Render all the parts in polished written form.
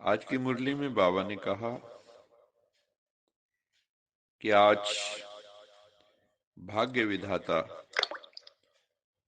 आज की मुरली में बाबा ने कहा कि आज भाग्य विधाता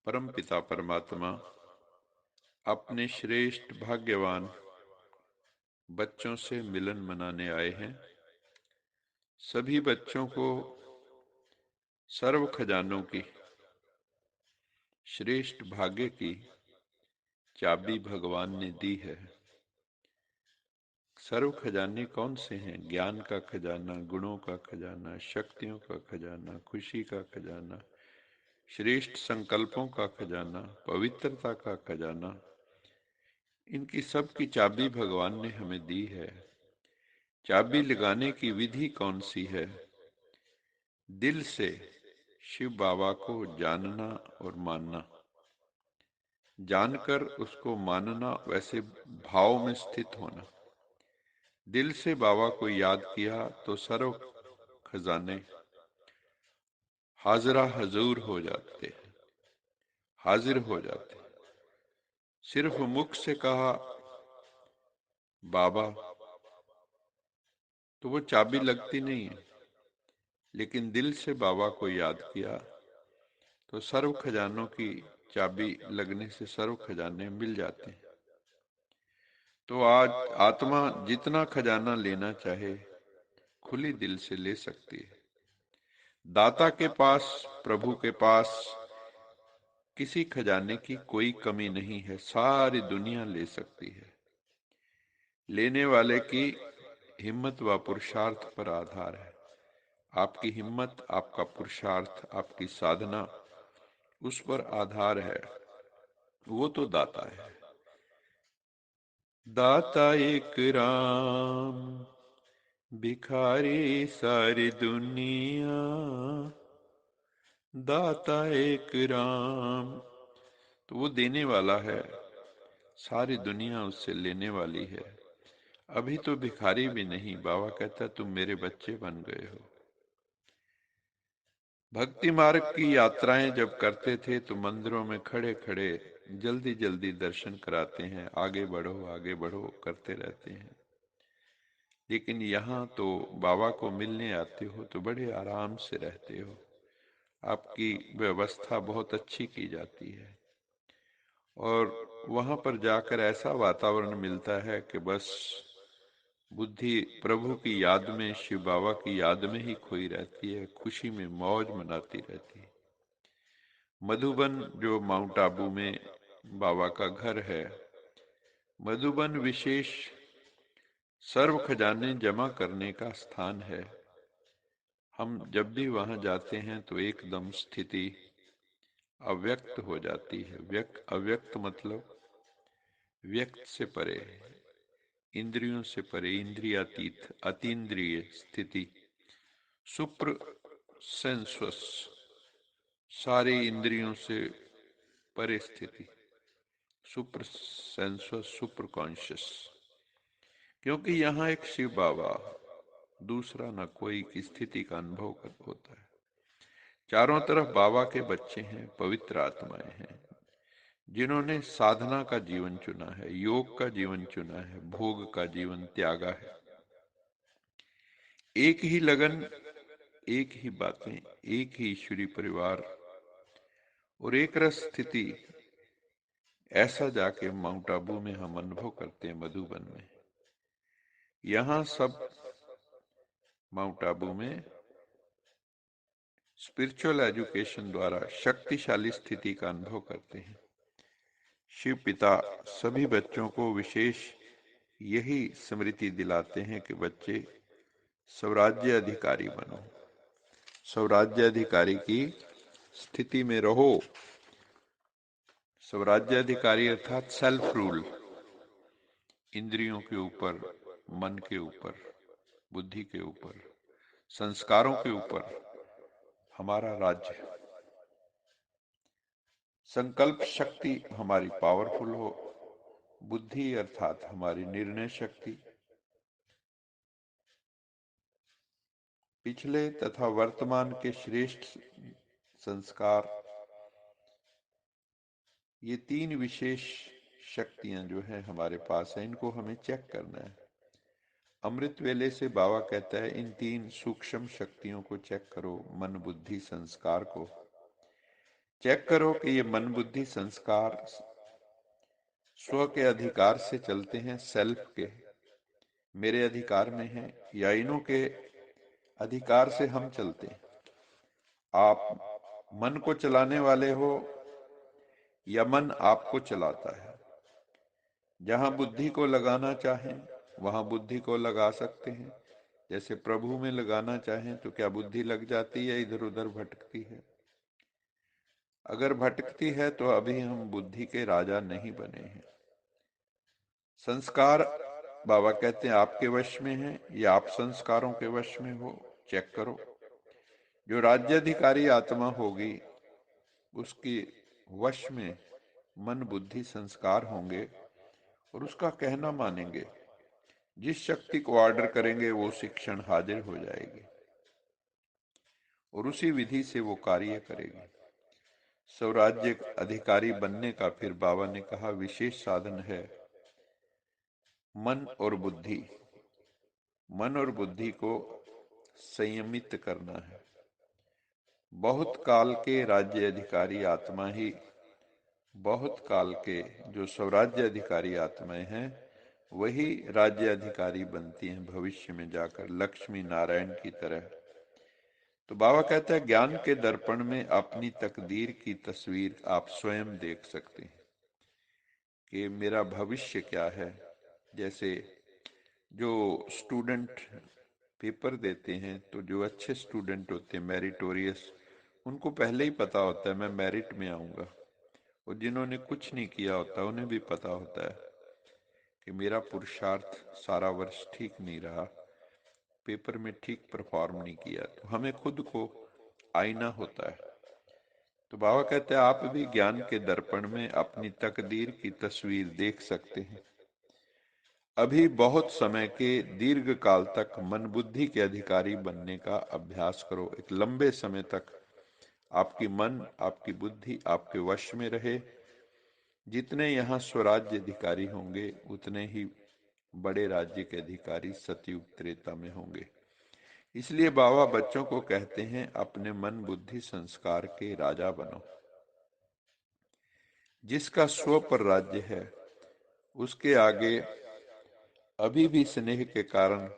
परम पिता परमात्मा अपने श्रेष्ठ भाग्यवान बच्चों से मिलन मनाने आए हैं। सभी बच्चों को सर्व खजानों की श्रेष्ठ भाग्य की चाबी भगवान ने दी है। सर्व खजाने कौन से हैं? ज्ञान का खजाना, गुणों का खजाना, शक्तियों का खजाना, खुशी का खजाना, श्रेष्ठ संकल्पों का खजाना, पवित्रता का खजाना, इनकी सब की चाबी भगवान ने हमें दी है। चाबी लगाने की विधि कौन सी है? दिल से शिव बाबा को जानना और मानना, जानकर उसको मानना, वैसे भाव में स्थित होना। दिल से बाबा को याद किया तो सर्व खजाने हाजरा हजूर हो जाते हैं, हाजिर हो जाते हैं। सिर्फ मुख से कहा बाबा तो वो चाबी लगती नहीं है, लेकिन दिल से बाबा को याद किया तो सर्व खजानों की चाबी लगने से सर्व खजाने मिल जाते हैं। तो आज आत्मा जितना खजाना लेना चाहे खुली दिल से ले सकती है। दाता के पास, प्रभु के पास किसी खजाने की कोई कमी नहीं है, सारी दुनिया ले सकती है। लेने वाले की हिम्मत व पुरुषार्थ पर आधार है। आपकी हिम्मत, आपका पुरुषार्थ, आपकी साधना, उस पर आधार है। वो तो दाता है। दाता एक राम, भिखारी सारी दुनिया। दाता एक राम, तो वो देने वाला है, सारी दुनिया उससे लेने वाली है। अभी तो भिखारी भी नहीं, बाबा कहता तुम मेरे बच्चे बन गए हो। भक्ति मार्ग की यात्राएं जब करते थे तो मंदिरों में खड़े खड़े जल्दी जल्दी दर्शन कराते हैं, आगे बढ़ो करते रहते हैं। लेकिन यहाँ तो बाबा को मिलने आते हो तो बड़े आराम से रहते हो। आपकी व्यवस्था बहुत अच्छी की जाती है और वहां पर जाकर ऐसा वातावरण मिलता है कि बस बुद्धि प्रभु की याद में, शिव बाबा की याद में ही खोई रहती है, खुशी में मौज मनाती रहती है। मधुबन जो माउंट आबू में बाबा का घर है, मधुबन विशेष सर्व खजाने जमा करने का स्थान है। हम जब भी वहां जाते हैं तो एकदम स्थिति अव्यक्त हो जाती है। अव्यक्त मतलब व्यक्त से परे, इंद्रियों से परे, इंद्रियातीत, अतीन्द्रिय स्थिति, सुप्र सेंसुअस, सारी इंद्रियों से परे स्थिति, सुप्र सेंसुअस, सुप्र कॉन्शियस। क्योंकि यहाँ एक शिव बाबा, दूसरा न कोई की स्थिति का अनुभव होता है। चारों तरफ बाबा के बच्चे हैं, पवित्र आत्माएं हैं, जिन्होंने साधना का जीवन चुना है, योग का जीवन चुना है, भोग का जीवन त्यागा है। एक ही लगन, एक ही बातें, एक ही ईश्वरीय परिवार और एक रस स्थिति, ऐसा जाके माउंट आबू में हम अनुभव करते हैं, मधुबन में। यहाँ सब माउंट आबू में स्पिरिचुअल एजुकेशन द्वारा शक्तिशाली स्थिति का अनुभव करते हैं। शिव पिता सभी बच्चों को विशेष यही स्मृति दिलाते हैं कि बच्चे स्वराज्य अधिकारी बनो, स्वराज्य अधिकारी की स्थिति में रहो। स्वराज्य अधिकारी अर्थात सेल्फ रूल, इंद्रियों के ऊपर, मन के ऊपर, बुद्धि के ऊपर, संस्कारों के ऊपर हमारा राज्य। संकल्प शक्ति हमारी पावरफुल हो, बुद्धि अर्थात हमारी निर्णय शक्ति, पिछले तथा वर्तमान के श्रेष्ठ संस्कार, ये तीन विशेष शक्तियां जो है हमारे पास है, इनको हमें चेक करना है। अमृत वेले से बाबा कहता है इन 3 सूक्ष्म शक्तियों को चेक करो, मन बुद्धि संस्कार को चेक करो कि ये मन बुद्धि संस्कार स्व के अधिकार से चलते हैं, सेल्फ के मेरे अधिकार में है, या इनों के अधिकार से हम चलते हैं। आप मन को चलाने वाले हो या मन आपको चलाता है। जहां बुद्धि को लगाना चाहें वहां बुद्धि को लगा सकते हैं। जैसे प्रभु में लगाना चाहें तो क्या बुद्धि लग जाती है, इधर उधर भटकती है? अगर भटकती है तो अभी हम बुद्धि के राजा नहीं बने हैं। संस्कार बाबा कहते हैं आपके वश में है या आप संस्कारों के वश में हो, चेक करो। जो राज्याधिकारी आत्मा होगी उसके वश में मन बुद्धि संस्कार होंगे और उसका कहना मानेंगे। जिस शक्ति को ऑर्डर करेंगे वो शिक्षण हाजिर हो जाएगी और उसी विधि से वो कार्य करेगी। स्वराज्य अधिकारी बनने का फिर बाबा ने कहा विशेष साधन है मन और बुद्धि। मन और बुद्धि को संयमित करना है। बहुत काल के राज्य अधिकारी आत्मा ही, बहुत काल के जो स्वराज्य अधिकारी आत्माएं हैं वही राज्य अधिकारी बनती हैं भविष्य में जाकर, लक्ष्मी नारायण की तरह। तो बाबा कहता है ज्ञान के दर्पण में अपनी तकदीर की तस्वीर आप स्वयं देख सकते हैं कि मेरा भविष्य क्या है। जैसे जो स्टूडेंट पेपर देते हैं तो जो अच्छे स्टूडेंट होते हैं मेरिटोरियस, उनको पहले ही पता होता है मैं मेरिट में आऊंगा। और जिन्होंने कुछ नहीं किया होता उन्हें भी पता होता है कि मेरा पुरुषार्थ सारा वर्ष ठीक नहीं रहा, पेपर में ठीक परफॉर्म नहीं किया। तो हमें खुद को आईना होता है। तो बाबा कहते हैं आप भी ज्ञान के दर्पण में अपनी तकदीर की तस्वीर देख सकते हैं। अभी बहुत समय के दीर्घ काल तक मन बुद्धि के अधिकारी बनने का अभ्यास करो। एक लंबे समय तक आपकी मन आपकी बुद्धि आपके वश में रहे। जितने यहाँ स्वराज्य अधिकारी होंगे उतने ही बड़े राज्य के अधिकारी सतयुग त्रेता में होंगे। इसलिए बाबा बच्चों को कहते हैं अपने मन बुद्धि संस्कार के राजा बनो। जिसका स्व पर राज्य है उसके आगे अभी भी स्नेह के कारण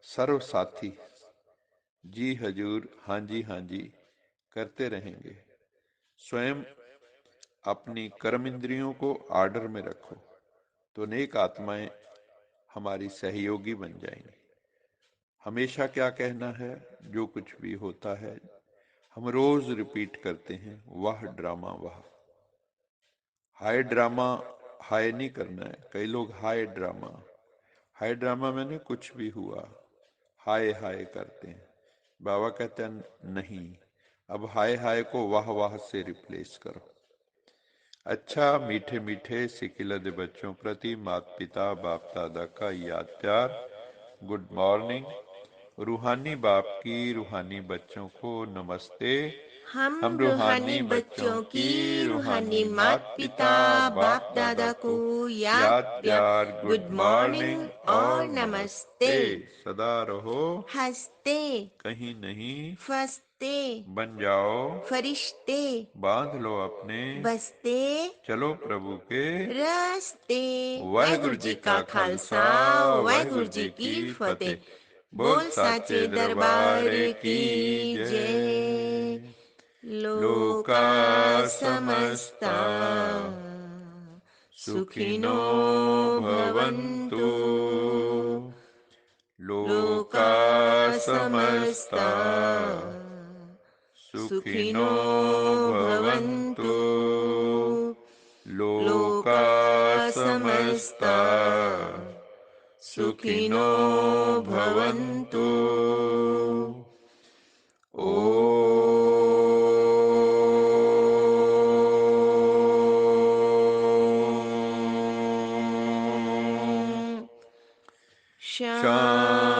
सर्व साथी जी हजूर, हाँ जी करते रहेंगे। स्वयं अपनी कर्म इंद्रियों को आर्डर में रखो तो नेक आत्माएं हमारी सहयोगी बन जाएंगी। हमेशा क्या कहना है, जो कुछ भी होता है हम रोज रिपीट करते हैं, वह ड्रामा वह। हाय ड्रामा हाय नहीं करना है। कई लोग हाय ड्रामा, हाय ड्रामा मैंने कुछ भी हुआ हाय हाय करते हैं। बाबा कहते हैं नहीं, अब हाय हाय को वाह वाह से रिप्लेस करो। अच्छा मीठे मीठे सिकिलद बच्चों प्रति माता पिता बाप दादा का याद प्यार। Good morning. रूहानी बाप की रूहानी बच्चों को नमस्ते। हम रूहानी बच्चों की रूहानी माता पिता बाप दादा को याद प्यार, गुड मॉर्निंग और नमस्ते। सदा रहो हंसते, कहीं नहीं फंसते, बन जाओ फरिश्ते, बांध लो अपने बसते, चलो प्रभु के रास्ते। वाहिगुरु जी का खालसा वाहिगुरु जी की फतेह। बोल साचे दरबार की जय। लोका समस्ता सुखिनो भवन्तु। लोका समस्ता सुखिनो भवन्तु। लोका समस्ता सुखिनो भवन्तु। शांति।